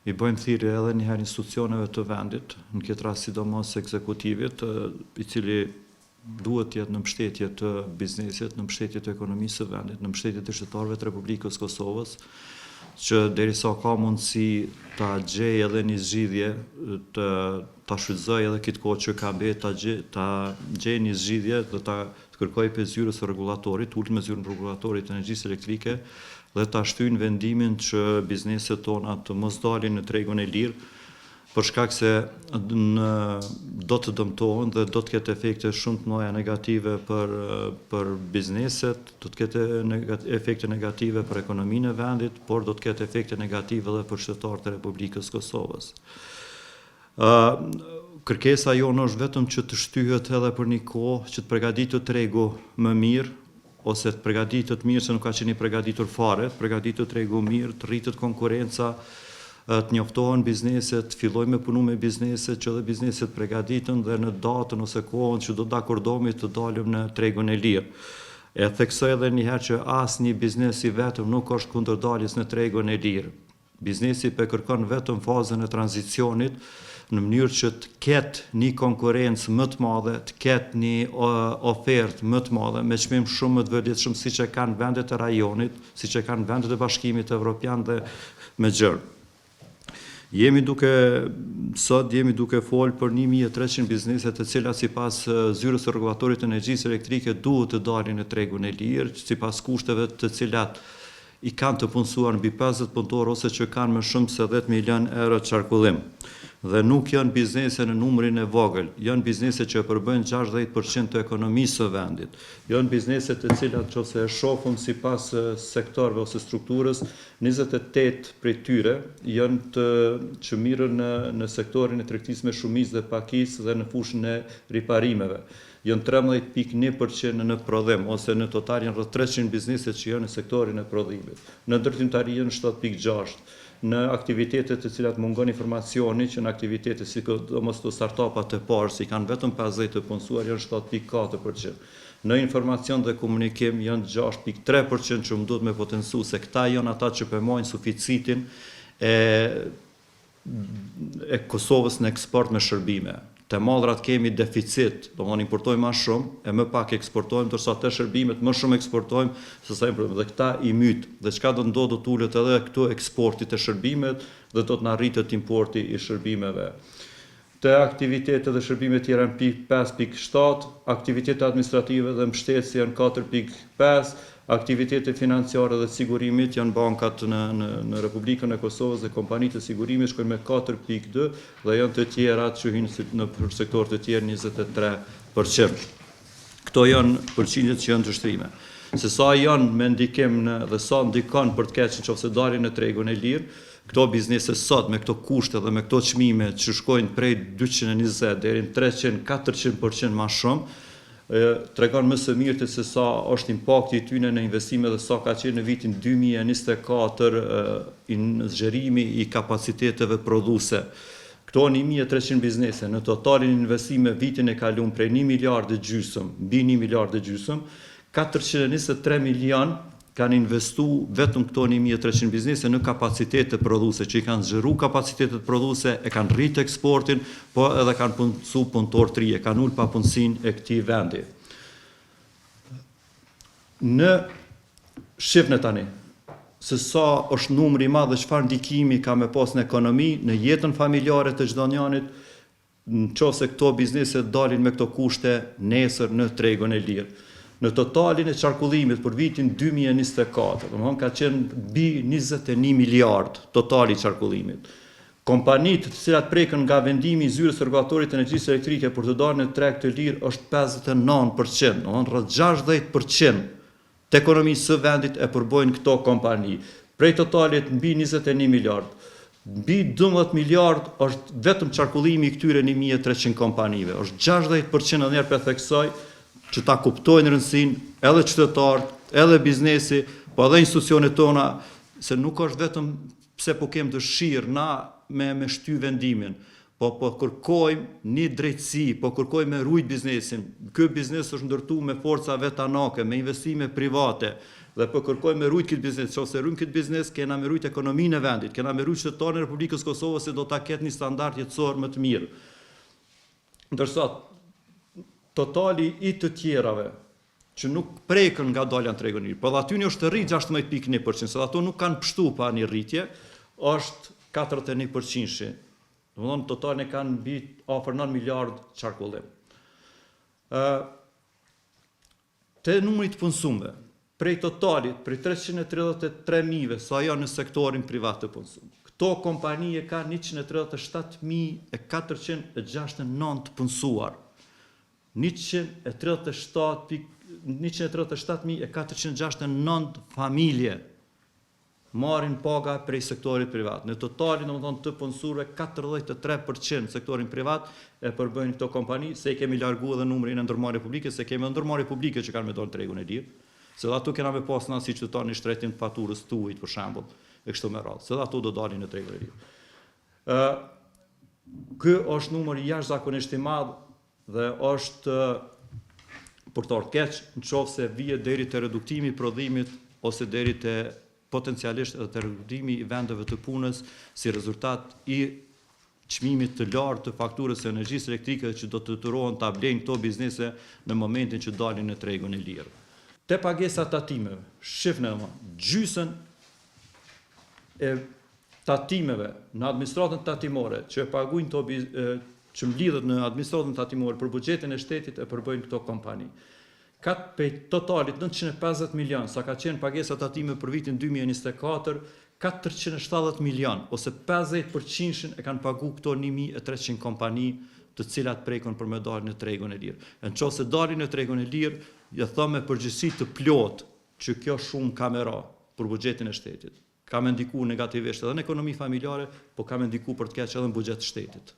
i bëjmë thirrje edhe njëherë institucioneve të vendit, në këtë rast sidomos ekzekutivit, i cili duhet jetë në mbështetje të biznesit, në mbështetje të ekonomisë së vendit, në mbështetje të qytetarëve të Republikës Kosovës, që derisa ka mundësi ta gjejë edhe një zgjidhje, ta shfrytëzojë edhe këtë kohë që ka mbetë, ta gjejë një zgjidhje dhe ta kërkojë për zyrës së rregullatorit, ulët me zyrën rregullatorit të energjisë elektrike dhe ta shtyjnë vendimin që bizneset tona të mos dalin në tregun e lirë, për shkak se do të dëmtohen dhe do të ketë efekte shumë të mëdha negative për bizneset, do të ketë efekte negative për ekonominë e vendit, por do të ketë efekte negative edhe për qytetarët e Republikës Kosovës. Kërkesa jonë është vetëm që të shtyhet edhe për një kohë që të përgatitet tregu më mirë, ose të përgatitet mirë se nuk ka qenë i përgatitur fare, të përgatitet tregu mirë, të rritet konkurenca, të njoftohen bizneset, të fillojmë me punu me bizneset, që dhe bizneset përgatiten dhe në datën ose kohën që do të akordohemi të dalim në tregun e lirë. E theksoj edhe njëherë që asnjë biznes i vetëm nuk është kundër daljes në tregun e lirë. Biznesi kërkon vetëm fazën e tranzicionit, në mënyrë që të ketë një konkurencë më të madhe, të ketë një ofertë më të madhe, me çmim shumë më të vërditshëm siç e kanë vendet e rajonit, siç e kanë vendet e Bashkimit Evropian dhe me gjërë. Sot jemi duke folë për 1300 bizneset të cilat sipas zyrës së rregullatorit të energjisë elektrike duhet të dalin në tregun e lirë, sipas kushteve të cilat i kanë të punësuar mbi 50 punëtorë ose që kanë më shumë se 10 milion euro qarkullim. Dhe nuk janë biznese në numrin e vogël, janë biznese që përbëjnë 60% të ekonomisë së vendit. Janë biznese të cilat nëse e shohim sipas sektorëve ose strukturës, 28 prej tyre janë që mirën në sektorin e tregtisë me shumicë dhe pakisë dhe në fushën e riparimeve. Janë 13.1% në prodhim, ose në total janë rreth 300 biznese që janë në sektorin e prodhimit. Në ndërtimtari janë 7.6%. Në aktivitetet të cilat mungon informacioni, që në aktivitetet si sidomos të startupat e parë, si kanë vetëm 50 të punësuar, janë 7.4%. Në informacion dhe komunikim janë 6.3% që më duhet me potencu, se këta janë ata që përmojnë suficitin e Kosovës në eksport me shërbime. Të mallrat kemi deficit, do të importojmë më shumë, e më pak eksportojmë, ndërsa të shërbimet më shumë eksportojmë se sa importojmë. Dhe këta i myt, dhe çka do ndodhë do të ulet edhe këtu eksportit të shërbimet dhe do të na rritet importi i shërbimeve. Të aktivitetet dhe shërbimet tjera në 5.7, aktivitetet administrative dhe mbështetësi janë 4.5, aktivitetet financiare dhe sigurimit janë bankat në Republikën e Kosovës dhe kompanitë të sigurimit shkojnë me 4.2 dhe janë të tjera që hynë në sektor të tjerë 23%. Këto janë përqindjet që janë të shtrime. Se sa janë me ndikim dhe sa ndikon për të keqen nëse dalin në tregun e lirë, këto biznese sot me këto kushte dhe me këto çmime që shkojnë prej 220 deri në 300-400% më shumë, tregon më së miri se sa është impakti i tyre në investime dhe sa ka qenë në vitin 2024 në zgjerimi i kapaciteteve prodhuese. Këto 1300 biznese në totalin investime vitin e kaluar prej 1,5 miliardë mbi 1,5 miliardë, 423 milion kanë investu vetëm këto 1300 biznese në kapacitete prodhuese, që i kanë zgjeru kapacitetet prodhuese, e kanë rritë eksportin, po edhe kanë punësu punëtor të rinj, kanë ulë papunësinë e këtij vendi. Në shifnë tani, se sa është numri i madh dhe çfarë ndikimi ka me pas në ekonomi, në jetën familjare të çdo njanit, nëse këto biznese dalin me këto kushte nesër në tregun e lirë. Në totalin e qarkullimit për vitin 2024, ka qenë mbi 21 miliard totali qarkullimit. Kompanitë të cilat prekën nga vendimi i zyrës së rregullatorit të energjisë elektrike për të dalë në treg të lirë është 59%, rreth 60% të ekonomisë së vendit e përbojnë këto kompani. Prej totalit mbi 21 miliard, mbi 12 miliard është vetëm qarkullimi i këtyre 1300 kompanive. Është 60% edhe për theksoj, që ta kuptojnë rëndësinë edhe qytetarët, edhe biznesi, po edhe institucionet tona, se nuk është vetëm pse po kem dëshirë na me shty vendimin, po kërkojmë një drejtësi, po kërkojmë me rujt biznesin. Ky biznes është ndërtu me forca vetanake, me investime private, dhe po kërkojmë me rujt këtë biznes. Nëse rujmë këtë biznes, kena me rujt ekonominë e vendit, kena me rujt qytetarën e Republikës Kosovës se do ta ketë një standard jetësor më të mirë. Ndërsa totali i të tjerave që nuk prekën nga dalja në tregun e lirë, po dhe aty një është të rritë 16.1%, se ato nuk kanë pështu pa një rritje, është 41%. Domethënë totalin e kanë mbi afër 9 miliard çarkullim. Te numri të punësuesve, prej totalit, prej 333.000 sa janë në sektorin privat të punësuar. Këto kompani e kanë 137.469 të punësuar. 137.469 familje marrin paga prej sektorit privat. Në totalin, domethënë të punësuarve, 43% sektorin privat e përbëjnë këto kompani, se i kemi largu edhe numrin e ndërmarrjeve publike, se kemi ndërmarrje publike që kanë me dalë në tregun e lirë, se dhe ato kena me pas na si qytetar një shtretin të faturës të ujit, për shembull, e kështu me radhë, se dhe ato do dalin në tregun e lirë. Ky është numër jashtëzakonisht i madh dhe është për të ardhur keq nëse vije deri te reduktimi i prodhimit ose deri te potencialisht edhe te reduktimi i vendeve të punës si rezultat i çmimit të lartë të fakturës së energjisë elektrike që do të detyrohen ta blejnë këto biznese në momentin që dalin në tregun e lirë. Te pagesat tatimeve, shifni gjysën e tatimeve në administratën tatimore që paguajnë që mblidhet në administratën tatimore për buxhetin e shtetit e përbëjnë këto kompani. Prej totalit 950 milion, sa ka qenë pagesa tatime për vitin 2024, 470 milion, ose 50% e kanë pagu këto 1300 kompani të cilat prekon për me dalë në tregun e lirë. Nëse dalin në tregun e lirë, ja them me përgjegjësi të plotë që kjo shumë ka me ra për buxhetin e shtetit. Ka me ndiku negativisht edhe në ekonomi familjare, po ka me ndiku për të keq edhe në buxhet të shtetit.